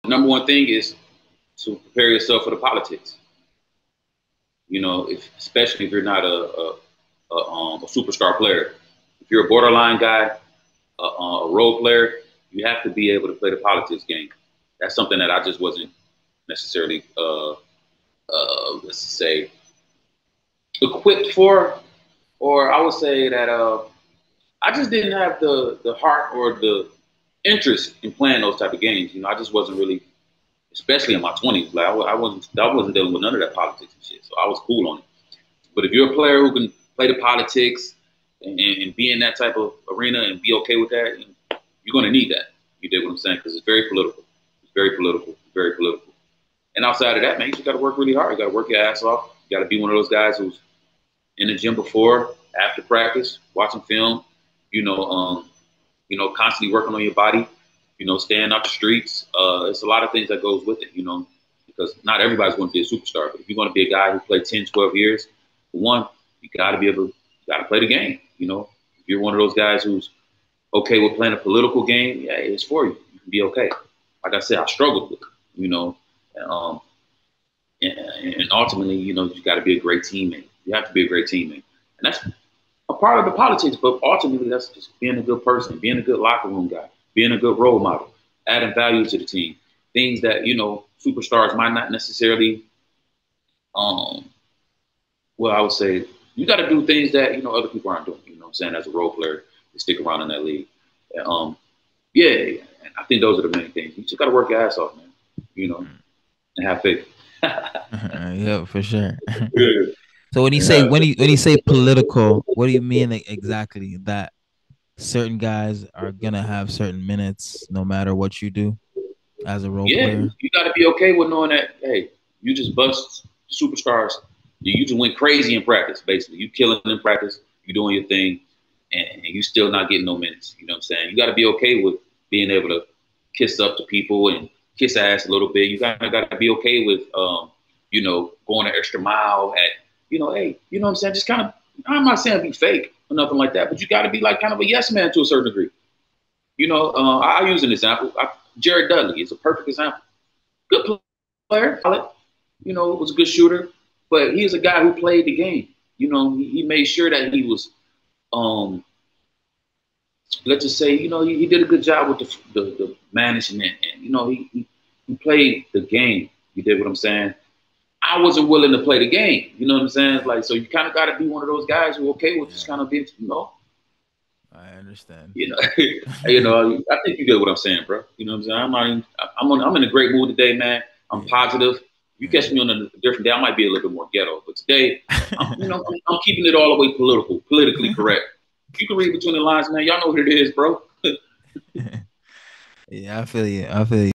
number one thing is to prepare yourself for the politics. You know, especially if you're not a superstar player. If you're a borderline guy, a role player, you have to be able to play the politics game. That's something that I just wasn't necessarily, let's say, equipped for, or I would say that I just didn't have the heart or the interest in playing those type of games. You know, I just wasn't really, especially in my 20s. Like I wasn't dealing with none of that politics and shit. So I was cool on it. But if you're a player who can play the politics and be in that type of arena and be okay with that, you're going to need that. You dig what I'm saying? Because it's very political. It's very political. It's very political. And outside of that, man, you just got to work really hard. You got to work your ass off. You got to be one of those guys who's in the gym before, after practice, watching film. Constantly working on your body. Staying out the streets. It's a lot of things that goes with it. Because not everybody's going to be a superstar. But if you're going to be a guy who played 10, 12 years, for one, you got to be able to, play the game. If you're one of those guys who's okay with playing a political game, yeah, it's for you. You can be okay. Like I said, I struggled with it, and ultimately, you got to be a great teammate. You have to be a great teammate. And that's a part of the politics, but ultimately that's just being a good person, being a good locker room guy, being a good role model, adding value to the team. Things that, superstars might not necessarily, I would say you got to do things that, other people aren't doing, what I'm saying, as a role player to stick around in that league. Yeah, I think those are the main things. You just got to work your ass off, man, and have faith. Yeah, for sure. Yeah. So when you say political, what do you mean exactly? That certain guys are gonna have certain minutes no matter what you do as a role Yeah, player? you got to be okay with knowing that, hey, you just bust superstars. You just went crazy in practice, basically. You killing in practice, you doing your thing, and you still not getting no minutes. You know what I'm saying? You got to be okay with being able to kiss up to people and kiss ass a little bit. You got to be okay with, going an extra mile at, hey, you know what I'm saying? Just kind of, I'm not saying be fake or nothing like that, but you got to be like kind of a yes man to a certain degree. I'll use an example. Jared Dudley is a perfect example. Good player, was a good shooter, but he's a guy who played the game. He made sure that he was, let's just say, he did a good job with the management, and he played the game. You did what I'm saying. I wasn't willing to play the game. You know what I'm saying? It's like, so you kind of got to be one of those guys who okay with just kind of being, I understand. I think you get what I'm saying, bro. You know what I'm saying? I'm in a great mood today, man. I'm positive. You catch me on a different day, I might be a little bit more ghetto, but today, I'm keeping it all the way politically correct. You can read between the lines, man. Y'all know what it is, bro. Yeah, I feel you. I feel you.